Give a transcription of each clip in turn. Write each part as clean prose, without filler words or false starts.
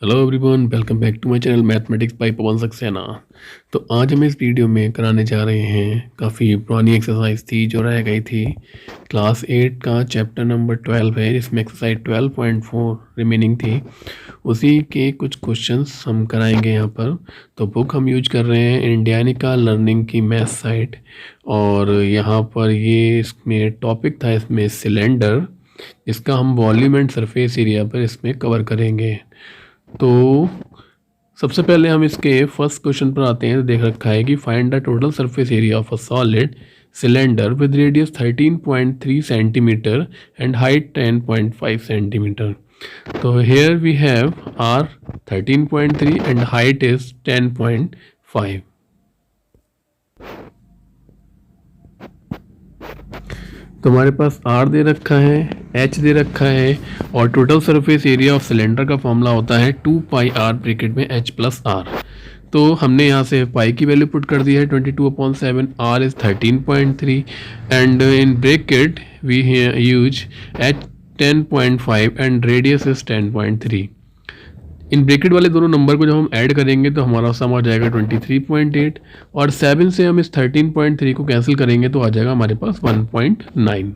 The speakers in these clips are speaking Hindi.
Hello everyone, welcome back to my channel mathematics by Pawan Saxena. तो आज हम इस वीडियो में कराने जा रहे हैं, काफ़ी पुरानी एक्सरसाइज थी जो रह गई थी। क्लास 8 का चैप्टर नंबर 12 है, जिसमें एक्सरसाइज 12.4 रिमेनिंग थी। उसी के कुछ क्वेश्चंस हम कराएंगे यहाँ पर। तो बुक हम यूज कर रहे हैं इंडियानिका लर्निंग की मैथ साइट, और यहाँ पर ये इसमें टॉपिक था इसमें सिलेंडर, इसका हम वॉल्यूम एंड सरफेस एरिया पर इसमें कवर करेंगे। तो सबसे पहले हम इसके फर्स्ट क्वेश्चन पर आते हैं। तो देख रखा है कि find the total surface area of a solid cylinder with radius 13.3 centimetre and height 10.5 centimetre. तो here we have R 13.3 and height is 10.5। तो हमारे पास आर दे रखा है, एच दे रखा है, और total surface area of cylinder का फॉर्मूला होता है 2 पाई आर ब्रैकेट में एच प्लस आर। तो हमने यहाँ से पाई की वैल्यू पुट कर दी है 22/7, r is 13.3 and in bracket we use h 10.5 and radius is 10.3। In bracket वाले दोनों नंबर को जब हम ऐड करेंगे तो हमारा सम आ जाएगा 23.8, और 7 से हम इस 13.3 को कैंसिल करेंगे तो आ जाएगा हमारे पास 1.9।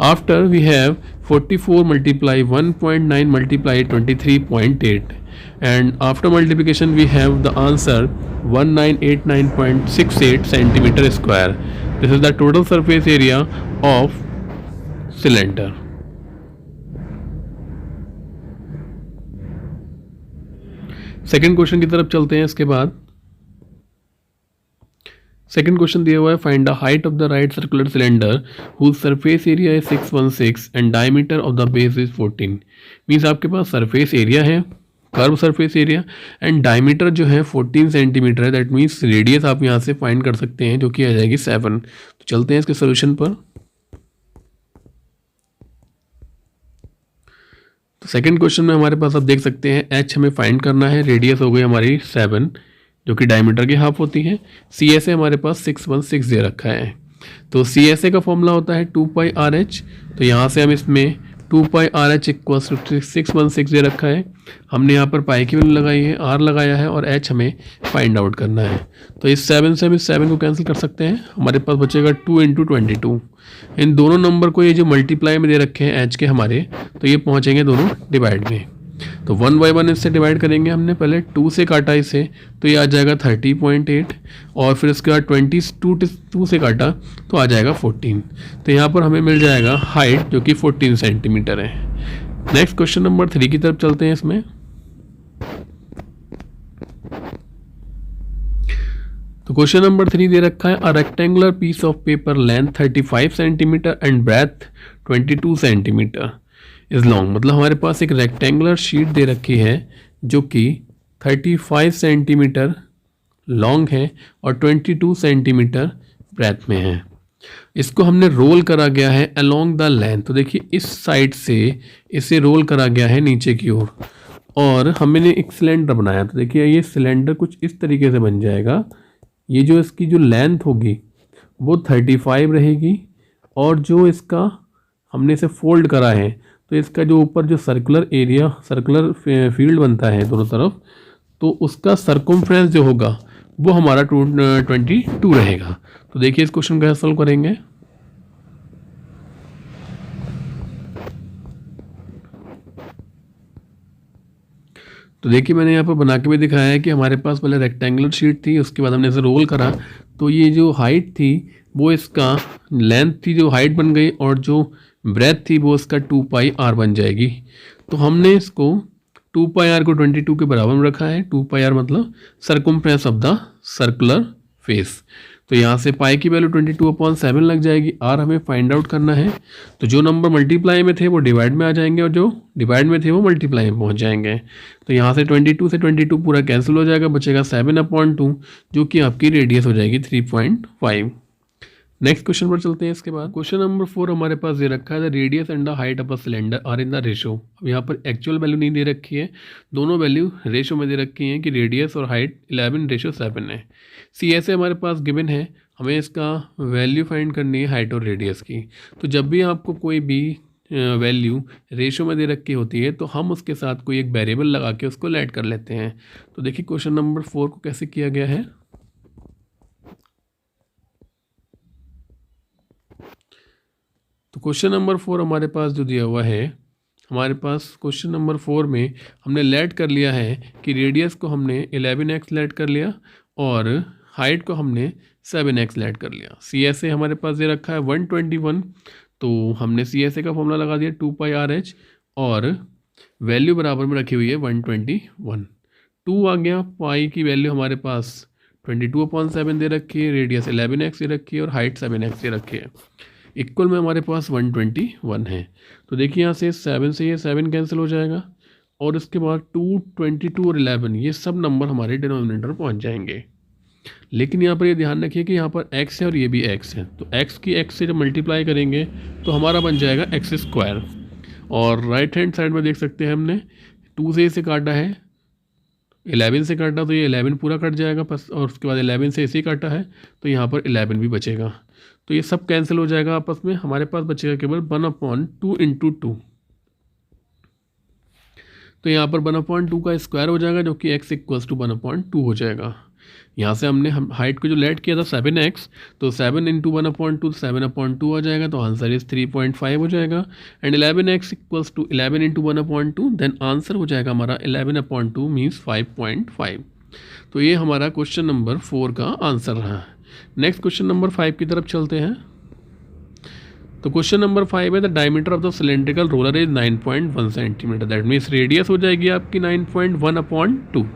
After we have 44 multiply 1.9 multiply 23.8, and after multiplication we have the answer 1989.68 centimetre square. This is the total surface area of cylinder. Second question की तरफ चलते हैं। इसके बाद सेकेंड क्वेश्चन दिया हुआ है, find the height of the right circular cylinder whose surface area is 616 and diameter of the base is 14। Means आपके पास सरफेस एरिया है, curve surface area, and diameter जो है 14 सेंटीमीटर है। दैट मीन्स रेडियस आप यहाँ से फाइंड कर सकते हैं, जो कि आ जाएगी 7। तो चलते हैं इसके सोल्यूशन पर। तो सेकंड क्वेश्चन में हमारे पास आप देख सकते हैं एच हमें फाइंड करना है, रेडियस हो गई हमारी 7 जो कि डायमीटर की हाफ होती है। सी एस ए हमारे पास 616 दे रखा है। तो सी एस ए का फॉर्मूला होता है 2 पाई आर एच। तो यहाँ से हम इसमें 2 पाई आर एच इक्वल्स 616 दे रखा है। हमने यहाँ पर पाई की वैल्यू लगाई है, आर लगाया है, और एच हमें फाइंड आउट करना है। तो इस 7 से हम इस 7 को कैंसिल कर सकते हैं, हमारे पास बचेगा 2 × 22। इन दोनों नंबर को ये जो मल्टीप्लाई में दे रखे हैं एच के हमारे, तो ये पहुँचेंगे दोनों डिवाइड में। तो 1/1 इससे डिवाइड करेंगे। हमने पहले 2 से काटा इसे, तो ये आ जाएगा 30.8, और फिर उसके बाद 22 से काटा तो आ जाएगा 14। तो यहाँ पर हमें मिल जाएगा हाइट जो कि 14 सेंटीमीटर है। नेक्स्ट क्वेश्चन नंबर 3 की तरफ चलते हैं। इसमें तो क्वेश्चन नंबर 3 दे रखा है, a rectangular piece of paper length 35 centimetre and breadth 22 centimetre is long. मतलब हमारे पास एक रेक्टेंगुलर शीट दे रखी है जो कि 35 सेंटीमीटर लॉन्ग है और 22 सेंटीमीटर ब्रेथ में है। इसको हमने रोल करा गया है अलोंग द लेंथ। तो देखिए इस साइड से इसे रोल करा गया है नीचे की ओर, और हमने एक सिलेंडर बनाया। तो देखिए ये सिलेंडर कुछ इस तरीके से बन जाएगा। ये जो इसकी जो लेंथ होगी वो 35 रहेगी, और जो इसका हमने इसे फोल्ड करा है तो इसका जो ऊपर जो सर्कुलर एरिया, सर्कुलर फील्ड बनता है दोनों तरफ, तो उसका सर्कमफ्रेंस जो होगा वो हमारा 22 रहेगा। तो देखिए इस क्वेश्चन को कैसे सॉल्व करेंगे। तो देखिए मैंने यहाँ पर बना के भी दिखाया है कि हमारे पास पहले रेक्टेंगुलर शीट थी, उसके बाद हमने इसे रोल करा, तो ये जो हाइट थी वो इसका लेंथ थी जो हाइट बन गई, और जो ब्रेथ थी वो इसका 2 पाई आर बन जाएगी। तो हमने इसको 2 पाई आर को 22 के बराबर में रखा है। 2 पाई आर मतलब circumference of the circular face. तो यहाँ से पाई की वैल्यू 22/7 लग जाएगी। आर हमें फाइंड आउट करना है। तो जो नंबर मल्टीप्लाई में थे वो डिवाइड में आ जाएंगे, और जो डिवाइड में थे वो मल्टीप्लाई में पहुँच जाएंगे। तो यहाँ से 22 से 22 पूरा कैंसिल हो जाएगा, बचेगा 7/2 जो कि आपकी रेडियस हो जाएगी 3.5। नेक्स्ट क्वेश्चन पर चलते हैं। इसके बाद क्वेश्चन नंबर 4 हमारे पास दे रखा है, the radius and the height of a cylinder are in the ratio. अब यहाँ पर एक्चुअल वैल्यू नहीं दे रखी है, दोनों वैल्यू रेशो में दे रखी हैं कि रेडियस और हाइट 11:7 है। सी एस ए हमारे पास गिवन है, हमें इसका वैल्यू फाइंड करनी है हाइट और रेडियस की। तो जब भी आपको कोई भी वैल्यू रेशो में दे रखी होती है तो हम उसके साथ कोई एक वेरिएबल लगा के उसको ऐड कर लेते हैं। तो देखिए क्वेश्चन नंबर 4 को कैसे किया गया है। तो क्वेश्चन नंबर 4 हमारे पास जो दिया हुआ है, हमारे पास क्वेश्चन नंबर 4 में हमने लेट कर लिया है कि रेडियस को हमने 11x लेट कर लिया और हाइट को हमने 7x लेट कर लिया। CSA हमारे पास दे रखा है 121, तो हमने CSA का फॉर्मूला लगा दिया 2πRh और वैल्यू बराबर में रखी हुई है 121। 2 आ गया, पाई की वैल्यू हमारे पास 22/7 दे रखी है, रेडियस 11x दे रखी है और हाइट 7x दे रखी है। इक्वल में हमारे पास 121 है। तो देखिए यहाँ से 7 से ये 7 कैंसिल हो जाएगा और इसके बाद 2, 22 और 11 ये सब नंबर हमारे डिनोमिनेटर पहुँच जाएंगे। लेकिन यहाँ पर ये ध्यान रखिए कि यहाँ पर x है और ये भी x है, तो x की x से जब मल्टीप्लाई करेंगे तो हमारा बन जाएगा x²। और राइट हैंड साइड में देख सकते हैं हमने 2 से इसे काटा है, 11 से काटा तो ये 11 पूरा कट जाएगा बस, और उसके बाद 11 से इसे काटा है तो यहाँ पर 11 भी बचेगा। तो ये सब कैंसिल हो जाएगा आपस में, हमारे पास बचेगा केवल 1/2 × 2। तो यहाँ पर 1/2 का स्क्वायर हो जाएगा जो कि x = 1/2 हो जाएगा। यहाँ से हमने हाइट को जो लेट किया था 7x, तो 7 × 1/2 7/2 आ जाएगा, तो आंसर इज 3.5 हो जाएगा। एंड 11x = 11 × 1/2, देन आंसर हो जाएगा हमारा 11/2 मीन्स 5.5। तो ये हमारा क्वेश्चन नंबर 4 का आंसर रहा। नेक्स्ट क्वेश्चन नंबर 5 की तरफ चलते हैं। तो क्वेश्चन नंबर 5 है the diameter of the cylindrical roller is 9.1 centimetre, that means radius हो जाएगी आपकी 9.1/2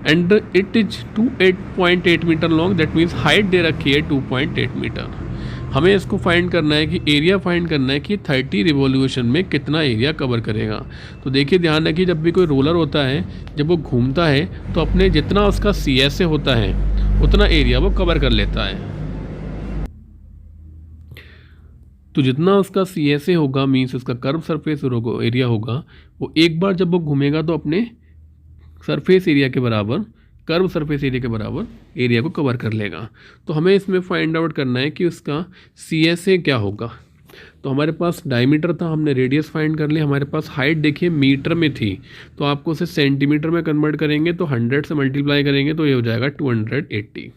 and it is 8.8 metre long, that means height दे रखी है 2.8 मीटर। हमें इसको फाइंड करना है कि एरिया फाइंड करना है कि 30 रिवॉल्यूशन में कितना एरिया कवर करेगा। तो देखिए ध्यान रखिए, जब भी कोई रोलर होता है जब वो घूमता है तो अपने जितना उसका CSA होता है उतना एरिया वो कवर कर लेता है। तो जितना उसका CSA होगा मीन्स उसका कर्व सरफेस एरिया होगा, वो एक बार जब वो घूमेगा तो अपने सरफेस एरिया के बराबर, कर्व सरफेस एरिया के बराबर एरिया को कवर कर लेगा। तो हमें इसमें फाइंड आउट करना है कि उसका CSA क्या होगा। तो हमारे पास डायमीटर था, हमने रेडियस फाइंड कर लिया, हमारे पास हाइट देखिए मीटर में थी तो आपको उसे सेंटीमीटर में कन्वर्ट करेंगे तो 100 से मल्टीप्लाई करेंगे तो ये हो जाएगा 280।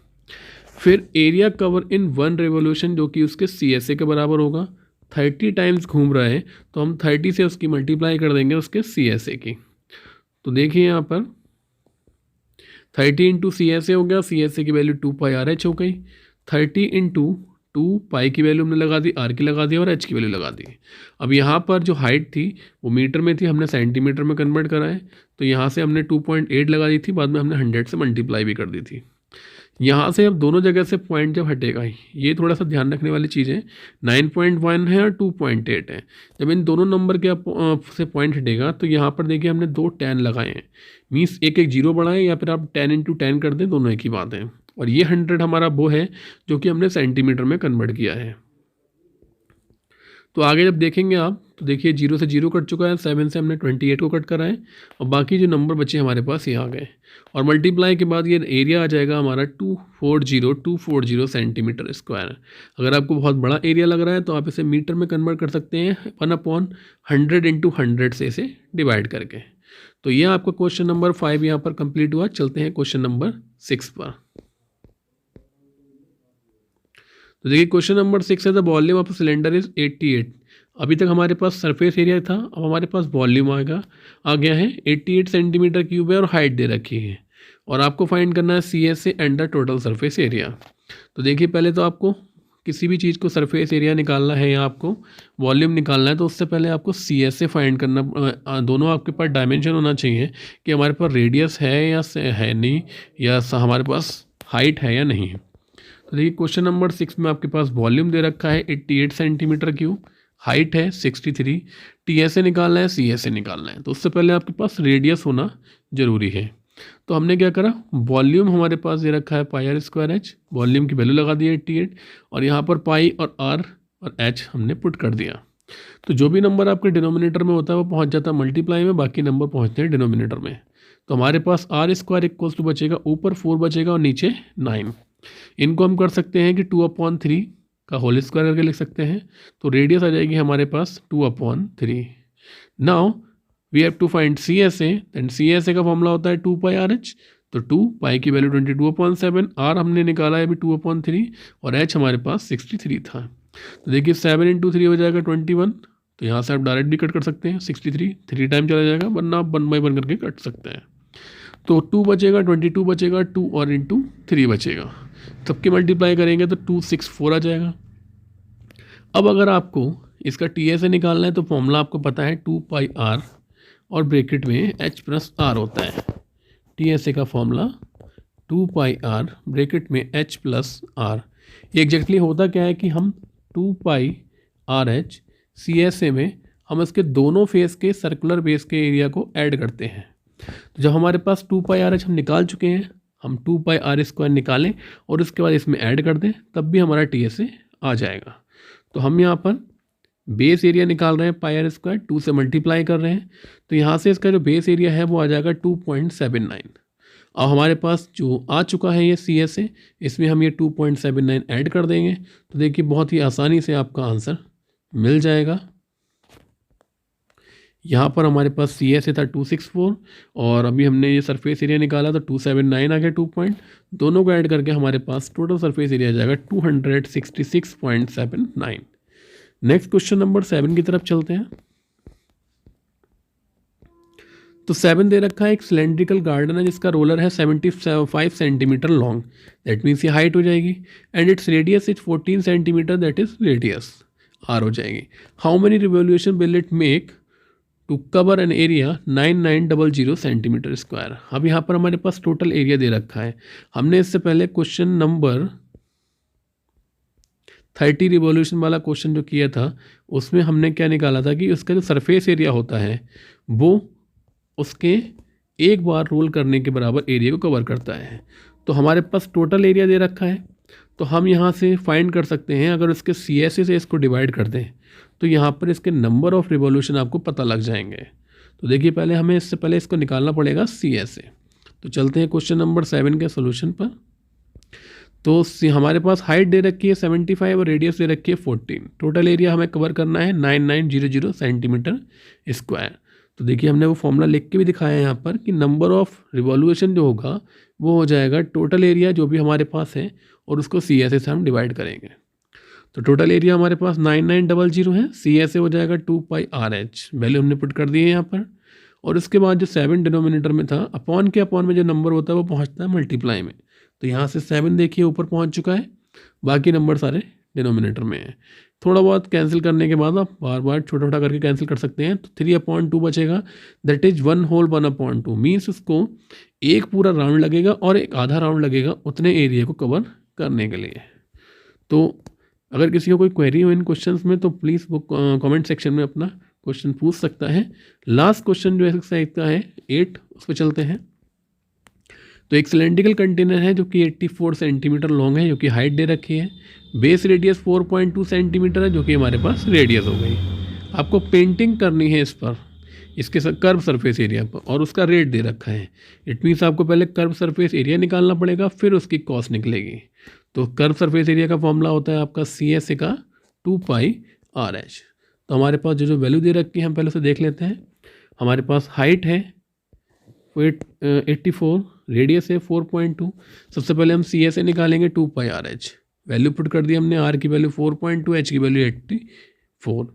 फिर एरिया कवर इन 1 रिवोल्यूशन जो कि उसके CSA के बराबर होगा। 30 टाइम्स घूम रहा है तो हम 30 से उसकी मल्टीप्लाई कर देंगे उसके CSA की। तो देखिए यहाँ पर 30 × CSA हो गया, CSA की वैल्यू 2πRh हो गई। 30 × 2 पाई की वैल्यू हमने लगा दी, r की लगा दी और h की वैल्यू लगा दी। अब यहाँ पर जो हाइट थी वो मीटर में थी, हमने सेंटीमीटर में कन्वर्ट करा है तो यहाँ से हमने 2.8 लगा दी थी, बाद में हमने 100 से मल्टीप्लाई भी कर दी थी। यहाँ से अब दोनों जगह से पॉइंट जब हटेगा, ये थोड़ा सा ध्यान रखने वाली चीज़ है, 9.1 है और 2.8 है। जब इन दोनों नंबर के से पॉइंट हटेगा तो यहाँ पर देखिए हमने 2 10 लगाए हैं, मीन्स एक 0 बढ़ाएं या फिर आप 10 × 10 कर दें, दोनों एक ही बात है। और ये 100 हमारा वो है जो कि हमने सेंटीमीटर में कन्वर्ट किया है। तो आगे जब देखेंगे आप तो देखिए 0 से 0 कट चुका है, 7 से हमने 28 को कट करा है और बाकी जो नंबर बचे हमारे पास ये आ गए। और मल्टीप्लाई के बाद ये एरिया आ जाएगा हमारा 240 सेंटीमीटर स्क्वायर। अगर आपको बहुत बड़ा एरिया लग रहा है तो आप इसे मीटर में कन्वर्ट कर सकते हैं 1/100 × 100 से इसे डिवाइड करके। तो ये आपका क्वेश्चन नंबर 5 यहाँ पर कंप्लीट हुआ। चलते हैं क्वेश्चन नंबर 6 पर। तो देखिए क्वेश्चन नंबर 6 है the volume of cylinder is 88। अभी तक हमारे पास सरफेस एरिया था, अब हमारे पास वॉल्यूम आ गया है 88 सेंटीमीटर क्यूब है और हाइट दे रखी है और आपको फाइंड करना है CSA and the total surface area. तो देखिए पहले तो आपको किसी भी चीज़ को सरफेस एरिया निकालना है या आपको वॉल्यूम निकालना है तो उससे पहले आपको CSA फाइंड करना, दोनों आपके पास डायमेंशन होना चाहिए कि हमारे पास रेडियस है या है नहीं, या हमारे पास हाइट है या नहीं है। तो देखिए क्वेश्चन नंबर 6 में आपके पास वॉल्यूम दे रखा है 88 सेंटीमीटर क्यूब, हाइट है 63, TSA निकालना है, CSA निकालना है। तो उससे पहले आपके पास रेडियस होना ज़रूरी है। तो हमने क्या करा, वॉल्यूम हमारे पास दे रखा है πr²h, वॉल्यूम की वैल्यू लगा दी है 88 और यहाँ पर पाई और r और h हमने पुट कर दिया। तो जो भी नंबर आपके डिनोमिनेटर में होता है वो पहुँच जाता है मल्टीप्लाई में, बाकी नंबर पहुँचते हैं डिनोमिनेटर में। तो हमारे पास r² बचेगा, ऊपर 4 बचेगा और नीचे 9। इनको हम कर सकते हैं कि 2/3 का होल स्क्वायर करके लिख सकते हैं। तो रेडियस आ जाएगी हमारे पास 2/3। Now we have to find CSA, then CSA का फॉर्मूला होता है 2πRH। तो 2 पाई की वैल्यू 22/7, R हमने निकाला है अभी 2/3 और H हमारे पास 63 था। तो देखिए 7 × 3 हो जाएगा 21। तो यहाँ से आप डायरेक्ट भी कट कर सकते हैं, 63 3 टाइम चला जाएगा, वरना आप 1/1 करके कट सकते हैं। तो 2 बचेगा, 22 बचेगा, 2 और इंटू 3 बचेगा, सबके मल्टीप्लाई करेंगे तो 264 आ जाएगा। अब अगर आपको इसका TSA निकालना है तो फॉर्मूला आपको पता है 2πR और ब्रैकेट में H+R होता है। TSA का फॉर्मूला 2πR ब्रैकेट में H+R। एग्जैक्टली होता क्या है कि हम 2πRH CSA में हम इसके दोनों फेस के सर्कुलर बेस के एरिया को ऐड करते हैं। तो जब हमारे पास 2πRH हम निकाल चुके हैं, हम 2πR² निकालें और उसके बाद इसमें ऐड कर दें, तब भी हमारा TSA आ जाएगा। तो हम यहाँ पर बेस एरिया निकाल रहे हैं πR², 2 से मल्टीप्लाई कर रहे हैं, तो यहाँ से इसका जो बेस एरिया है वो आ जाएगा 2.79। अब हमारे पास जो आ चुका है ये CSA, इसमें हम ये 2.79 ऐड कर देंगे, तो देखिए बहुत ही आसानी से आपका आंसर मिल जाएगा। यहाँ पर हमारे पास CSA था 264 और अभी हमने ये सरफेस एरिया निकाला तो 279 आ गया 2 पॉइंट, दोनों को ऐड करके हमारे पास टोटल सरफेस एरिया आ जाएगा 266.79। नेक्स्ट क्वेश्चन नंबर 7 की तरफ चलते हैं। तो 7 दे रखा है, एक सिलेंड्रिकल गार्डन है जिसका रोलर है 75 सेंटीमीटर लॉन्ग, दैट मीन्स ये हाइट हो जाएगी, and its radius is 14 centimetre, that is radius R हो जाएगी। How many revolution will it make to cover an area 9900 centimetre square. अब यहाँ पर हमारे पास टोटल एरिया दे रखा है। हमने इससे पहले क्वेश्चन नंबर 30 रिवोल्यूशन वाला क्वेश्चन जो किया था उसमें हमने क्या निकाला था कि उसका जो सरफेस एरिया होता है वो उसके एक बार रोल करने के बराबर एरिया को कवर करता है। तो हमारे पास टोटल एरिया दे रखा है, तो हम यहाँ से फाइंड कर सकते हैं, अगर उसके CSA से इसको डिवाइड कर दें तो यहाँ पर इसके नंबर ऑफ़ रिवोल्यूशन आपको पता लग जाएंगे। तो देखिए पहले हमें इससे पहले इसको निकालना पड़ेगा CSA। तो चलते हैं क्वेश्चन नंबर 7 के सोल्यूशन पर। तो हमारे पास हाइट दे रखी है 75 और रेडियस दे रखी है 14। टोटल एरिया हमें कवर करना है 9900 सेंटीमीटर स्क्वायर। तो देखिए हमने वो फॉर्मूला लिख के भी दिखाया है यहाँ पर कि नंबर ऑफ़ रिवॉल्यूशन जो होगा वो हो जाएगा टोटल एरिया जो भी हमारे पास है और उसको CSA से हम डिवाइड करेंगे। तो टोटल एरिया हमारे पास 9900 है, CSA हो जाएगा 2πRH, वैल्यू हमने पुट कर दी है यहाँ पर। और उसके बाद जो 7 डिनोमिनेटर में था, अपॉन में जो नंबर होता है वो पहुँचता है मल्टीप्लाई में। तो यहाँ से 7 देखिए ऊपर पहुँच चुका है, बाकी नंबर सारे डिनोमिनेटर में है। थोड़ा बहुत कैंसिल करने के बाद आप बार बार छोटा छोटा करके कैंसिल कर सकते हैं। तो 3/2 बचेगा, दैट इज 1 होल 1/2 मीन्स उसको एक पूरा राउंड लगेगा और एक आधा राउंड लगेगा उतने एरिया को कवर करने के लिए। तो अगर किसी को कोई क्वेरी हो इन क्वेश्चंस में तो प्लीज़ वो कमेंट सेक्शन में अपना क्वेश्चन पूछ सकता है। लास्ट क्वेश्चन जो एक्सरसाइज का है 8, उस पर चलते हैं। तो एक सिलेंड्रिकल कंटेनर है जो कि 84 सेंटीमीटर लॉन्ग है, जो कि हाइट दे रखी है, बेस रेडियस 4.2 सेंटीमीटर है, जो कि हमारे पास रेडियस हो गई। आपको पेंटिंग करनी है इस पर, इसके कर्व सरफेस एरिया पर, और उसका रेट दे रखा है। इट मीन्स आपको पहले कर्व सरफेस एरिया निकालना पड़ेगा, फिर उसकी कॉस्ट निकलेगी। तो कर्व सरफेस एरिया का फॉर्मूला होता है आपका CSA का 2πRH। तो हमारे पास जो वैल्यू दे रखी है हम पहले उसे देख लेते हैं। हमारे पास हाइट है 84, रेडियस है 4.2। सबसे पहले हम CSA निकालेंगे 2πRH, वैल्यू पुट कर दी हमने, R की वैल्यू 4.2, H की वैल्यू 84।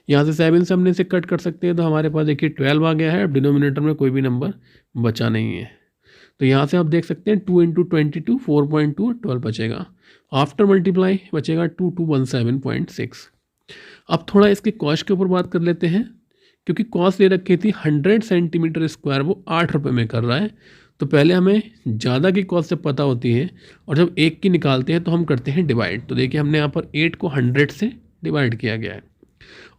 यहाँ से 7 से हमने इसे कट कर सकते हैं, तो हमारे पास देखिए 12 आ गया है। अब डिनोमिनेटर में कोई भी नंबर बचा नहीं है, तो यहाँ से आप देख सकते हैं 2 × 22 4.2 12 बचेगा। आफ्टर मल्टीप्लाई बचेगा 2217.6। अब थोड़ा इसके कॉस्ट के ऊपर बात कर लेते हैं, क्योंकि कॉस्ट दे रखी थी 100 सेंटीमीटर स्क्वायर, वो 8 रुपये में कर रहा है। तो पहले हमें ज़्यादा की कॉस्ट जब पता होती है और जब एक की निकालते हैं तो हम करते हैं डिवाइड। तो देखिए हमने यहाँ पर 8 को 100 से डिवाइड किया गया है,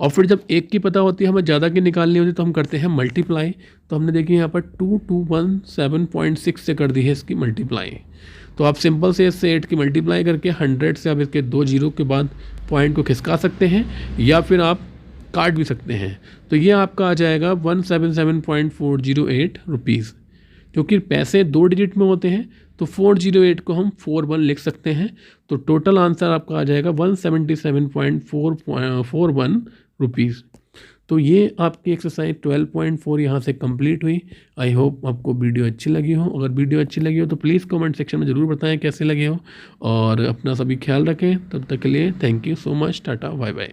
और फिर जब एक की पता होती है हमें ज़्यादा की निकालनी होती है तो हम करते हैं मल्टीप्लाई। तो हमने देखिए यहाँ पर 2217.6 से कर दी है इसकी मल्टीप्लाई। तो आप सिंपल से इससे 8 की मल्टीप्लाई करके 100 से आप इसके 2 जीरो के बाद पॉइंट को खिसका सकते हैं, या फिर आप काट भी सकते हैं। तो ये आपका आ जाएगा 177.408 रुपीज़, क्योंकि पैसे 2 डिजिट में होते हैं तो 408 को हम 41 लिख सकते हैं। तो टोटल आंसर आपका आ जाएगा 177.441 रुपीज़। तो ये आपकी एक्सरसाइज 12.4 यहाँ से कंप्लीट हुई। आई होप आपको वीडियो अच्छी लगी हो। अगर वीडियो अच्छी लगी हो तो प्लीज़ कमेंट सेक्शन में ज़रूर बताएं कैसे लगे हो, और अपना सभी ख्याल रखें। तब तक के लिए thank you so much, tata bye bye.